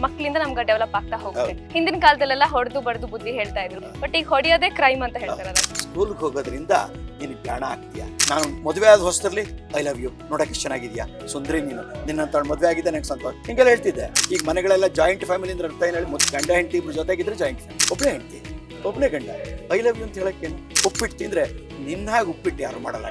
ಮಕ್ಕಳಿಂದ ನಮ್ಗೆ ಡೆವಲಪ್ ಆಗ್ತಾ ಹೋಗುತ್ತೆ. ಹಿಂದಿನ ಕಾಲದಲ್ಲೆಲ್ಲ ಹೊಡೆದು ಬಡ್ದು ಬುದ್ಧಿ ಹೇಳ್ತಾ ಇದ್ರು, ಬಟ್ ಈಗ ಹೊಡೆಯೋದೇ ಕ್ರೈಮ್ ಅಂತ ಹೇಳ್ತಾರಲ್ಲ. ಸ್ಕೂಲ್ಗೆ ಹೋಗೋದ್ರಿಂದ ನಿನಗೆ ಜ್ಞಾನ ಆಗ್ತೀಯಾ. ನಾನು ಮದುವೆ ಆದ ಹೊಸದಲ್ಲಿ ಐ ಲವ್ ಯು, ನೋಡಕ್ಕೆ ಚೆನ್ನಾಗಿದ್ಯಾ, ಸುಂದರಿ ನೀನು, ನಿನ್ನಂತ ಮದುವೆ ಆಗಿದ್ದೆ ನಂಗೆ ಸಂತೋಷ, ಹಿಂಗೆಲ್ಲ ಹೇಳ್ತಿದ್ದೆ. ಈಗ ಮನೆಗಳೆಲ್ಲ ಜಾಯಿಂಟ್ ಫ್ಯಾಮಿಲಿ ಅಂದ್ರೆ ಅರ್ಥ ಏನು ಹೇಳಿ, ಗಂಡ ಹೆಂಡತಿ ಇಬ್ರು ಜೊತೆಗಿದ್ರೆ ಜಾಯಿಂಟ್ ಫ್ಯಾಮಿಲಿ, ಒಬ್ಬನೇ ಹೆಂಡತಿ ಒಬ್ಬನೇ ಗಂಡ, ಐ ಲವ್ ಯು ಅಂತ ಹೇಳಕ್ಕೇನು. ಉಪ್ಪಿಟ್ಟು ತಿಂದ್ರೆ ನಿನ್ನ ಹಾಗೆ ಉಪ್ಪಿಟ್ಟು ಯಾರು ಮಾಡಲ್ಲ.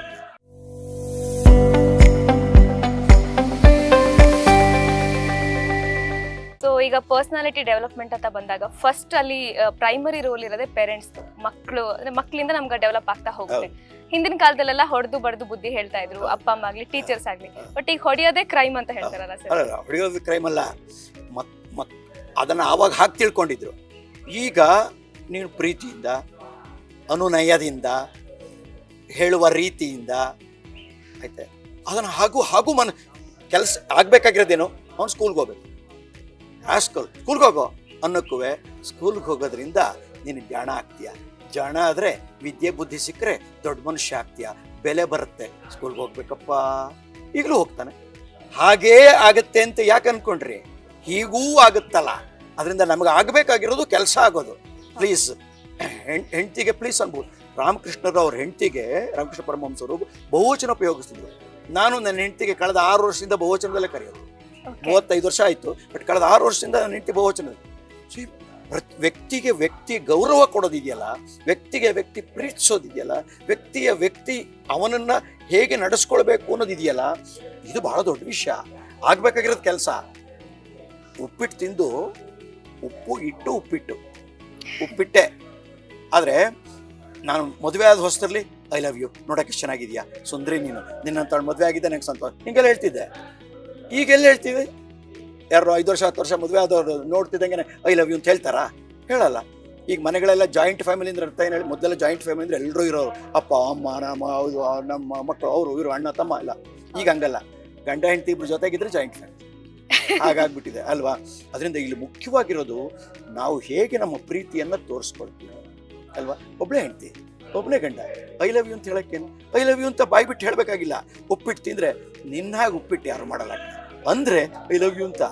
ಸೊ ಈಗ ಪರ್ಸನಾಲಿಟಿ ಡೆವಲಪ್ಮೆಂಟ್ ಅಂತ ಬಂದಾಗ ಫಸ್ಟ್ ಅಲ್ಲಿ ಪ್ರೈಮರಿ ರೋಲ್ ಇರೋದೇ ಪೇರೆಂಟ್ಸ್. ಮಕ್ಕಳು ಅಂದ್ರೆ ಮಕ್ಕಳಿಂದ ನಮ್ಗೆ ಡೆವಲಪ್ ಆಗ್ತಾ ಹೋಗುತ್ತೆ. ಹಿಂದಿನ ಕಾಲದಲ್ಲೆಲ್ಲ ಹೊಡೆದು ಬಡ್ದು ಬುದ್ಧಿ ಹೇಳ್ತಾ ಇದ್ರು, ಅಪ್ಪ ಅಮ್ಮ ಆಗ್ಲಿ ಟೀಚರ್ಸ್ ಆಗ್ಲಿ, ಬಟ್ ಈಗ ಹೊಡೆಯೋದೇ ಕ್ರೈಮ್ ಅಂತ ಹೇಳ್ತಾರಲ್ಲ ಸರ್. ಹೊಡೆಯೋದು ಕ್ರೈಮ್ ಅಲ್ಲ, ಅದನ್ನ ಆವಾಗ ಹಾಕಿ ತಿಳ್ಕೊಂಡಿದ್ರು. ಈಗ ನೀನು ಪ್ರೀತಿಯಿಂದ, ಅನುನಯದಿಂದ, ಹೇಳುವ ರೀತಿಯಿಂದ ಆಯ್ತೆ ಅದನ್ನ ಹಾಗೂ ಕೆಲಸ ಆಗ್ಬೇಕಾಗಿರೋದೇನು, ಅವ್ನು ಸ್ಕೂಲ್ಗೆ ಹೋಗ್ಬೇಕು, ಸ್ಕೂಲ್ಗೆ ಹೋಗೋ ಅನ್ನಕ್ಕೂ ಸ್ಕೂಲ್ಗೆ ಹೋಗೋದ್ರಿಂದ ನೀನು ಜಾಣ ಆಗ್ತೀಯ. ಜಾಣ ಆದರೆ ವಿದ್ಯೆ ಬುದ್ಧಿ ಸಿಕ್ಕರೆ ದೊಡ್ಡ ಮನುಷ್ಯ ಆಗ್ತೀಯ, ಬೆಲೆ ಬರುತ್ತೆ. ಸ್ಕೂಲ್ಗೆ ಹೋಗ್ಬೇಕಪ್ಪ, ಈಗಲೂ ಹೋಗ್ತಾನೆ. ಹಾಗೇ ಆಗತ್ತೆ ಅಂತ ಯಾಕೆ ಅನ್ಕೊಂಡ್ರಿ? ಹೀಗೂ ಆಗುತ್ತಲ್ಲ. ಅದರಿಂದ ನಮಗೆ ಆಗಬೇಕಾಗಿರೋದು ಕೆಲಸ ಆಗೋದು. ಪ್ಲೀಸ್ ಹೆಂಡತಿಗೆ ಪ್ಲೀಸ್ ಅನ್ಬೋದು. ರಾಮಕೃಷ್ಣರು ಅವ್ರ ಹೆಂಡತಿಗೆ, ರಾಮಕೃಷ್ಣ ಪರಮಹಂಸರು ಬಹುವಚನ ಉಪಯೋಗಿಸ್ತಿದ್ರು. ನಾನು ನನ್ನ ಹೆಂಡತಿಗೆ ಕಳೆದ 6 ವರ್ಷದಿಂದ ಬಹುವಚನದಲ್ಲೇ ಕರೆಯೋದು. 35 ವರ್ಷ ಆಯಿತು, ಬಟ್ ಕಳೆದ 6 ವರ್ಷದಿಂದ ನನ್ನ ಹೆಂಡತಿ ಬಹುವಚನ. ವ್ಯಕ್ತಿಗೆ ವ್ಯಕ್ತಿ ಗೌರವ ಕೊಡೋದಿದೆಯಲ್ಲ, ವ್ಯಕ್ತಿಗೆ ವ್ಯಕ್ತಿ ಪ್ರೀತಿಸೋದಿದೆಯಲ್ಲ, ವ್ಯಕ್ತಿ ಅವನನ್ನ ಹೇಗೆ ನಡೆಸ್ಕೊಳ್ಬೇಕು ಅನ್ನೋದಿದೆಯಲ್ಲ, ಇದು ಬಹಳ ದೊಡ್ಡ ವಿಷಯ. ಆಗ್ಬೇಕಾಗಿರೋದು ಕೆಲಸ. ಉಪ್ಪಿಟ್ಟು ತಿಂದು ಉಪ್ಪಿಟ್ಟೆ. ಆದರೆ ನಾನು ಮದುವೆ ಆದ ಹೊಸದಲ್ಲಿ ಐ ಲವ್ ಯು, ನೋಡಕ್ಕೆ ಚೆನ್ನಾಗಿದ್ಯಾ, ಸುಂದರಿ ನೀನು, ನಿನ್ನಂತ ಮದುವೆ ಆಗಿದ್ದೆ ನಂಗೆ ಸಂತೋಷ, ಹಿಂಗೆಲ್ಲ ಹೇಳ್ತಿದ್ದೆ. ಈಗೆಲ್ಲ ಹೇಳ್ತೀವಿ? ಯಾರು 5 ವರ್ಷ 10 ವರ್ಷ ಮದುವೆ ಆದವ್ರು ನೋಡ್ತಿದ್ದಂಗೆ ಐ ಲವ್ ಯು ಅಂತ ಹೇಳ್ತಾರಾ? ಹೇಳಲ್ಲ. ಈಗ ಮನೆಗಳೆಲ್ಲ ಜಾಯಿಂಟ್ ಫ್ಯಾಮಿಲಿ ಅಂದ್ರೆ ಅರ್ಥ ಏನು ಹೇಳಿ, ಮೊದಲೆಲ್ಲ ಜಾಯಿಂಟ್ ಫ್ಯಾಮಿಲಿ ಅಂದ್ರೆ ಎಲ್ಲರೂ ಇರೋರು, ಅಪ್ಪ ಅಮ್ಮ ನಮ್ಮ ಮಕ್ಕಳು, ಅವರು ಇವರು ಅಣ್ಣ ತಮ್ಮ ಎಲ್ಲ. ಈಗ ಹಂಗಲ್ಲ, ಗಂಡ ಹೆಂಡತಿ ಇಬ್ರು ಜೊತೆಗಿದ್ರೆ ಜಾಯಿಂಟ್ ಫ್ಯಾಮಿಲಿ ಹಾಗಾಗ್ಬಿಟ್ಟಿದೆ ಅಲ್ವಾ. ಅದರಿಂದ ಇಲ್ಲಿ ಮುಖ್ಯವಾಗಿರೋದು ನಾವು ಹೇಗೆ ನಮ್ಮ ಪ್ರೀತಿಯನ್ನು ತೋರಿಸ್ಕೊಳ್ತೀವಿ ಅಲ್ವಾ. ಒಬ್ಬಳೇ ಹೆಂಡತಿ ಒಬ್ಬನೇ ಗಂಡ, ಐ ಲವ್ ಯು ಅಂತ ಹೇಳಕ್ಕೇನು. ಐ ಲವ್ ಯು ಅಂತ ಬಾಯ್ಬಿಟ್ಟು ಹೇಳಬೇಕಾಗಿಲ್ಲ. ಉಪ್ಪಿಟ್ಟು ತಿಂದ್ರೆ ನಿನ್ನ ಹಾಗೆ ಉಪ್ಪಿಟ್ಟು ಯಾರು ಮಾಡಲ್ಲ ಅಂದ್ರೆ ಐ ಲವ್ ಯು ಅಂತ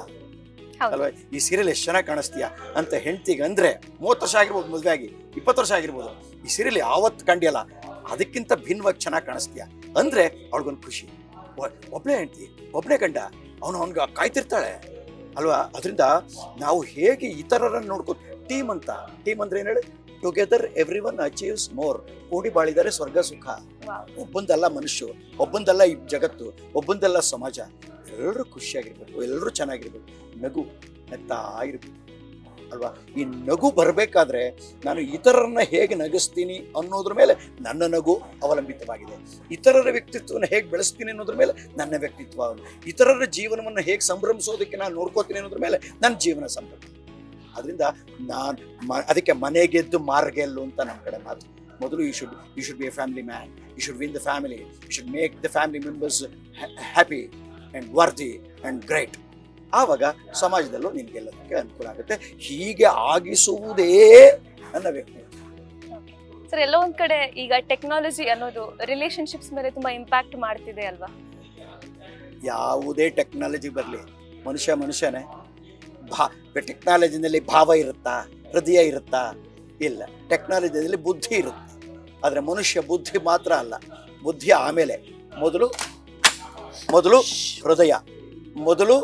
ಅಲ್ವಾ. ಈ ಸೀರಿಯಲ್ ಎಷ್ಟು ಚೆನ್ನಾಗಿ ಕಾಣಿಸ್ತೀಯಾ ಅಂತ ಹೆಂಡತಿಗೆ ಅಂದ್ರೆ 30 ವರ್ಷ ಆಗಿರ್ಬೋದು, ಮದುವೆ ಆಗಿ 20 ವರ್ಷ ಆಗಿರ್ಬೋದು, ಈ ಸೀರಿಯಲ್ ಯಾವತ್ತು ಕಂಡಿಯಲ್ಲ ಅದಕ್ಕಿಂತ ಭಿನ್ನವಾಗಿ ಚೆನ್ನಾಗಿ ಕಾಣಿಸ್ತೀಯಾ ಅಂದ್ರೆ ಅವಳಿಗೊಂದು ಖುಷಿ. ಒಬ್ಬಳೇ ಹೆಂಡತಿ ಒಬ್ಬನೇ ಗಂಡ, ಅವನಿಗೆ ಕಾಯ್ತಿರ್ತಾಳೆ ಅಲ್ವಾ. ಅದರಿಂದ ನಾವು ಹೇಗೆ ಇತರರನ್ನು ನೋಡ್ಕೊ, ಟೀಮ್ ಅಂದ್ರೆ ಏನು ಹೇಳಿ, together every one achieves more. ಕೂಡಿ ಬಾಳಿದರೆ ಸ್ವರ್ಗ ಸುಖ. ಒಬ್ಬಂದಲ್ಲ ಮನುಷ್ಯ, ಒಬ್ಬಂದಲ್ಲ ಈ ಜಗತ್ತು, ಒಬ್ಬಂದಲ್ಲ ಸಮಾಜ. ಎಲ್ಲರೂ ಖುಷಿಯಾಗಿರ್ಬೇಕು, ಎಲ್ಲರೂ ಚೆನ್ನಾಗಿರ್ಬೇಕು, ನಗ್ತಾ ಇರ್ಬೇಕು ಅಲ್ವಾ. ಈ ನಗು ಬರಬೇಕಾದ್ರೆ ನಾನು ಇತರರನ್ನ ಹೇಗೆ ನಗಿಸ್ತೀನಿ ಅನ್ನೋದ್ರ ಮೇಲೆ ನನ್ನ ನಗು ಅವಲಂಬಿತವಾಗಿದೆ. ಇತರರ ವ್ಯಕ್ತಿತ್ವವನ್ನು ಹೇಗೆ ಬೆಳೆಸ್ತೀನಿ ಅನ್ನೋದ್ರ ಮೇಲೆ ನನ್ನ ವ್ಯಕ್ತಿತ್ವ, ಇತರರ ಜೀವನವನ್ನು ಹೇಗೆ ಸಂಭ್ರಮಿಸೋದಕ್ಕೆ ನಾನು ನೋಡ್ಕೋತೀನಿ ಅನ್ನೋದ್ರ ಮೇಲೆ ನನ್ನ ಜೀವನ ಸಂಭ್ರಮ. ಅದರಿಂದ ಅದಕ್ಕೆ ಮನೆ ಗೆದ್ದು ಮಾರ್ಗೆಲ್ಲು ಅಂತ ನಮ್ಮ ಕಡೆ ಮಾತು. ಮೊದಲು you should be a family man, you should win the family, you should make the family members happy and worthy and great. ಆವಾಗ ಸಮಾಜದಲ್ಲೂ ನಿಮಗೆಲ್ಲದಕ್ಕೆ ಅನುಕೂಲ ಆಗುತ್ತೆ. ಹೀಗೆ ಆಗಿಸುವುದೇ ನನ್ನ ವ್ಯಕ್ತಿ. ಸರ್, ಎಲ್ಲೋ ಒಂದ್ ಕಡೆ ಈಗ ಟೆಕ್ನಾಲಜಿ ಅನ್ನೋದು ರಿಲೇಶನ್ಶಿಪ್ಸ್ ಮೇಲೆ ತುಂಬಾ ಇಂಪ್ಯಾಕ್ಟ್ ಮಾಡ್ತಿದೆ ಅಲ್ವಾ? ಯಾವುದೇ ಟೆಕ್ನಾಲಜಿ ಬರಲಿ, ಮನುಷ್ಯನೇ. ಟೆಕ್ನಾಲಜಿನಲ್ಲಿ ಭಾವ ಇರುತ್ತಾ, ಹೃದಯ ಇರುತ್ತಾ? ಇಲ್ಲ. ಟೆಕ್ನಾಲಜಿಯಲ್ಲಿ ಬುದ್ಧಿ ಇರುತ್ತೆ. ಆದರೆ ಮನುಷ್ಯ ಬುದ್ಧಿ ಮಾತ್ರ ಅಲ್ಲ, ಬುದ್ಧಿ ಆಮೇಲೆ. ಮೊದಲು ಹೃದಯ, ಮೊದಲು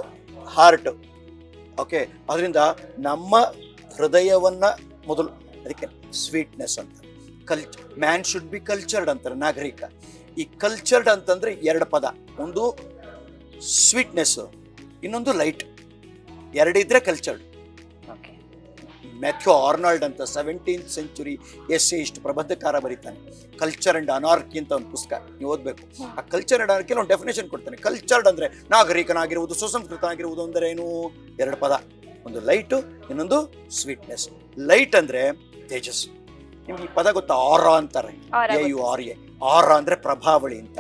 ಹಾರ್ಟ್. ಓಕೆ. ಅದರಿಂದ ನಮ್ಮ ಹೃದಯವನ್ನ ಮೊದಲು, ಅದಕ್ಕೆ ಸ್ವೀಟ್ನೆಸ್ ಅಂತ. ಮ್ಯಾನ್ ಶುಡ್ ಬಿ ಕಲ್ಚರ್ಡ್ ಅಂತಾರೆ ನಾಗರಿಕ. ಈ ಕಲ್ಚರ್ಡ್ ಅಂತಂದ್ರೆ 2 ಪದ, ಒಂದು ಸ್ವೀಟ್ನೆಸ್, ಇನ್ನೊಂದು ಲೈಟ್. 2 ಇದ್ರೆ ಕಲ್ಚರ್ಡ್. ಮ್ಯಾಥ್ಯೂ ಆರ್ನಾಲ್ಡ್ ಅಂತ 17th century ಎಸ್ಸೇಯಿಸ್ಟ್ ಪ್ರಬಂಧಕಾರ ಬರೀತಾನೆ. ಕಲ್ಚರ್ ಅಂಡ್ ಅನಾರ್ಕಿ ಅಂತ ಒಂದು ಪುಸ್ತಕ, ನೀವು ಓದಬೇಕು. ಆ ಕಲ್ಚರ್ ಅಂಡ್ ಅನಾರ್ಕಿ ಒಂದು ಡೆಫಿನೇಷನ್ ಕೊಡ್ತಾನೆ. ಕಲ್ಚರ್ಡ್ ಅಂದ್ರೆ ನಾಗರಿಕನಾಗಿರುವುದು, ಸುಸಂಸ್ಕೃತನಾಗಿರುವುದು ಅಂದ್ರೆ ಏನು? 2 ಪದ, ಒಂದು ಲೈಟು, ಇನ್ನೊಂದು ಸ್ವೀಟ್ನೆಸ್. ಲೈಟ್ ಅಂದ್ರೆ ತೇಜಸ್. ನಿಮ್ಗೆ ಈ ಪದ ಗೊತ್ತಾ? ಆರಾ ಅಂತಾರೆ, AURA. ಆರಾ ಅಂದ್ರೆ ಪ್ರಭಾವಳಿ ಅಂತ.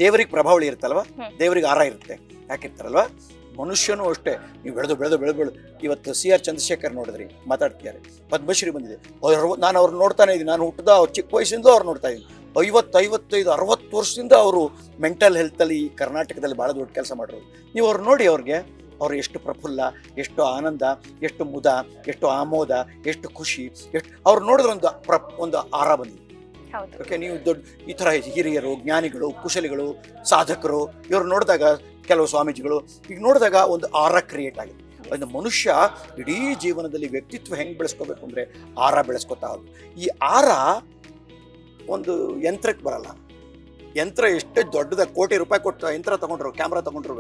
ದೇವರಿಗೆ ಪ್ರಭಾವಳಿ ಇರುತ್ತಲ್ವಾ, ದೇವರಿಗೆ ಆರ ಇರುತ್ತೆ. ಯಾಕಿರ್ತಾರಲ್ವಾ? ಮನುಷ್ಯನೂ ಅಷ್ಟೇ. ನೀವು ಬೆಳೆದು ಇವತ್ತು CR ಚಂದ್ರಶೇಖರ್ ನೋಡಿದ್ರಿ, ಮಾತಾಡ್ತಿದ್ದಾರೆ. ಪದ್ಮಶ್ರೀ ಬಂದಿದೆ. ನಾನು ಅವ್ರು ನೋಡ್ತಾನೆ ಇದ್ದೀನಿ. ನಾನು ಹುಟ್ಟಿದ ಚಿಕ್ಕ ವಯಸ್ಸಿಂದ ಅವ್ರು ನೋಡ್ತಾ ಇದ್ದೀನಿ. 55-60 ವರ್ಷದಿಂದ ಅವರು ಮೆಂಟಲ್ ಹೆಲ್ತಲ್ಲಿ ಕರ್ನಾಟಕದಲ್ಲಿ ಭಾಳ ದೊಡ್ಡ ಕೆಲಸ ಮಾಡಿರೋದು. ನೀವು ಅವ್ರು ನೋಡಿ, ಅವ್ರಿಗೆ ಅವರು ಎಷ್ಟು ಪ್ರಫುಲ್ಲ, ಎಷ್ಟು ಆನಂದ, ಎಷ್ಟು ಮುದ, ಎಷ್ಟು ಆಮೋದ, ಎಷ್ಟು ಖುಷಿ, ಎಷ್ಟು ಅವ್ರು ನೋಡಿದ್ರೆ ಒಂದು ಆರ ಬಂದಿದೆ. ಓಕೆ, ನೀವು ದೊಡ್ಡ ಈ ಥರ ಹಿರಿಯರು, ಜ್ಞಾನಿಗಳು, ಕುಶಲಿಗಳು, ಸಾಧಕರು ಇವ್ರು ನೋಡಿದಾಗ, ಕೆಲವು ಸ್ವಾಮೀಜಿಗಳು ಈಗ ನೋಡಿದಾಗ ಒಂದು ಆರ ಕ್ರಿಯೇಟ್ ಆಗಿದೆ. ಒಂದು ಮನುಷ್ಯ ಇಡೀ ಜೀವನದಲ್ಲಿ ವ್ಯಕ್ತಿತ್ವ ಹೆಂಗೆ ಬೆಳೆಸ್ಕೋಬೇಕು ಅಂದರೆ ಆರ ಬೆಳೆಸ್ಕೊತಾ ಹೋಗಿ. ಈ ಆರ ಒಂದು ಯಂತ್ರಕ್ಕೆ ಬರಲ್ಲ. ಯಂತ್ರ ಎಷ್ಟು ದೊಡ್ಡದ ಕೋಟಿ ರೂಪಾಯಿ ಕೊಟ್ಟು ಯಂತ್ರ ತಗೊಂಡ್ರು, ಕ್ಯಾಮ್ರಾ ತಗೊಂಡ್ರು,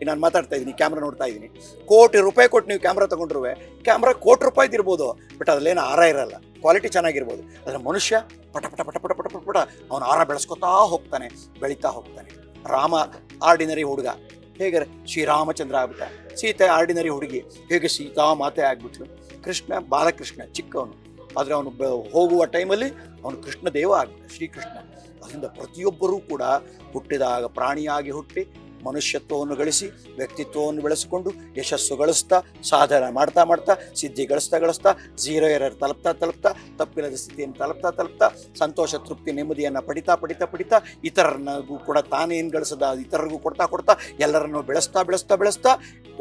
ನಾನು ಮಾತಾಡ್ತಾ ಇದ್ದೀನಿ, ಕ್ಯಾಮ್ರಾ ನೋಡ್ತಾ ಇದ್ದೀನಿ, ಕೋಟಿ ರೂಪಾಯಿ ಕೊಟ್ಟು ನೀವು ಕ್ಯಾಮ್ರಾ ತಗೊಂಡ್ರು, ಕ್ಯಾಮ್ರಾ ಕೋಟಿ ರೂಪಾಯಿದು ಇರ್ಬೋದು, ಬಟ್ ಅದರಲ್ಲೇನು ಆರ ಇರಲ್ಲ, ಕ್ವಾಲಿಟಿ ಚೆನ್ನಾಗಿರ್ಬೋದು. ಅದರ ಮನುಷ್ಯ ಪಟ ಪಟ ಪಟ ಪಟ ಪಟ ಪಟ ಪಟ ಅವನು ಆರ ಬೆಳೆಸ್ಕೊತಾ ಹೋಗ್ತಾನೆ, ಬೆಳೀತಾ ಹೋಗ್ತಾನೆ. ರಾಮ ಆರ್ಡಿನರಿ ಹುಡುಗ ಹೇಗೆ ಶ್ರೀರಾಮಚಂದ್ರ ಆಗ್ಬಿಟ್ಟ, ಸೀತೆ ಆರ್ಡಿನರಿ ಹುಡುಗಿ ಹೇಗೆ ಸೀತಾ ಮಾತೆ ಆಗ್ಬಿಟ್ಲು, ಕೃಷ್ಣ ಬಾಲಕೃಷ್ಣ ಚಿಕ್ಕವನು, ಆದರೆ ಅವನು ಹೋಗುವ ಟೈಮಲ್ಲಿ ಅವನು ಕೃಷ್ಣ ದೇವ ಆಗ್ಬಿಟ್ಟ, ಶ್ರೀಕೃಷ್ಣ. ಅದರಿಂದ ಪ್ರತಿಯೊಬ್ಬರೂ ಕೂಡ ಹುಟ್ಟಿದಾಗ ಪ್ರಾಣಿಯಾಗಿ ಹುಟ್ಟಿ ಮನುಷ್ಯತ್ವವನ್ನು ಗಳಿಸಿ ವ್ಯಕ್ತಿತ್ವವನ್ನು ಬೆಳೆಸಿಕೊಂಡು ಯಶಸ್ಸು ಗಳಿಸ್ತಾ ಸಾಧನೆ ಮಾಡ್ತಾ ಮಾಡ್ತಾ ಸಿದ್ಧಿ ಗಳಿಸ್ತಾ 0 ಎರರ್ ತಲುಪ್ತಾ ತಪ್ಪಿಲ್ಲದ ಸ್ಥಿತಿಯನ್ನು ತಲುಪ್ತಾ ಸಂತೋಷ, ತೃಪ್ತಿ, ನೆಮ್ಮದಿಯನ್ನು ಪಡಿತಾ ಇತರರಿಗೂ ಕೂಡ ತಾನೇನು ಗಳಿಸದ ಇತರರಿಗೂ ಕೊಡ್ತಾ ಎಲ್ಲರನ್ನು ಬೆಳೆಸ್ತಾ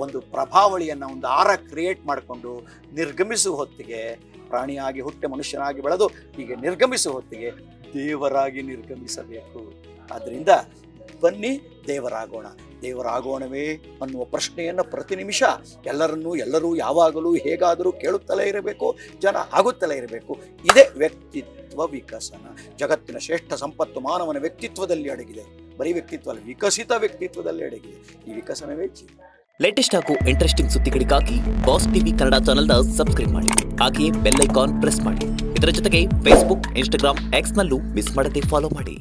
ಒಂದು ಪ್ರಭಾವಳಿಯನ್ನು, ಒಂದು ಆರ ಕ್ರಿಯೇಟ್ ಮಾಡಿಕೊಂಡು ನಿರ್ಗಮಿಸುವ ಹೊತ್ತಿಗೆ ಪ್ರಾಣಿಯಾಗಿ ಹುಟ್ಟಿ ಮನುಷ್ಯನಾಗಿ ಬೆಳೆದು ಹೀಗೆ ನಿರ್ಗಮಿಸುವ ಹೊತ್ತಿಗೆ ದೇವರಾಗಿ ನಿರ್ಗಮಿಸಬೇಕು. ಆದ್ದರಿಂದ ಬನ್ನಿ ದೇವರಾಗೋಣವೇ ಅನ್ನುವ ಪ್ರಶ್ನೆಯನ್ನು ಪ್ರತಿ ನಿಮಿಷ ಎಲ್ಲರೂ ಯಾವಾಗಲೂ ಹೇಗಾದರೂ ಕೇಳುತ್ತಲೇ ಇರಬೇಕು, ಜನ ಆಗುತ್ತಲೇ ಇರಬೇಕು. ಇದೇ ವ್ಯಕ್ತಿತ್ವ ವಿಕಸನ. ಜಗತ್ತಿನ ಶ್ರೇಷ್ಠ ಸಂಪತ್ತು ಮಾನವನ ವ್ಯಕ್ತಿತ್ವದಲ್ಲಿ ಅಡಗಿದೆ. ಬರೀ ವ್ಯಕ್ತಿತ್ವ ಅಲ್ಲ, ವಿಕಸಿತ ವ್ಯಕ್ತಿತ್ವದಲ್ಲಿ ಅಡಗಿದೆ. ಈ ವಿಕಸನವೇ ಜೀವನ. ಲೇಟೆಸ್ಟ್ ಹಾಗೂ ಇಂಟ್ರೆಸ್ಟಿಂಗ್ ಸುದ್ದಿಗಳಿಗಾಗಿ ಬಾಸ್ ಟಿವಿ ಕನ್ನಡ ಚಾನೆಲ್ನ ಸಬ್ಸ್ಕ್ರೈಬ್ ಮಾಡಿ. ಹಾಗೆಯೇ ಬೆಲ್ ಐಕಾನ್ ಪ್ರೆಸ್ ಮಾಡಿ. ಇದರ ಜೊತೆಗೆ ಫೇಸ್ಬುಕ್, ಇನ್ಸ್ಟಾಗ್ರಾಮ್, ಎಕ್ಸ್ನಲ್ಲೂ ಮಿಸ್ ಮಾಡದೆ ಫಾಲೋ ಮಾಡಿ.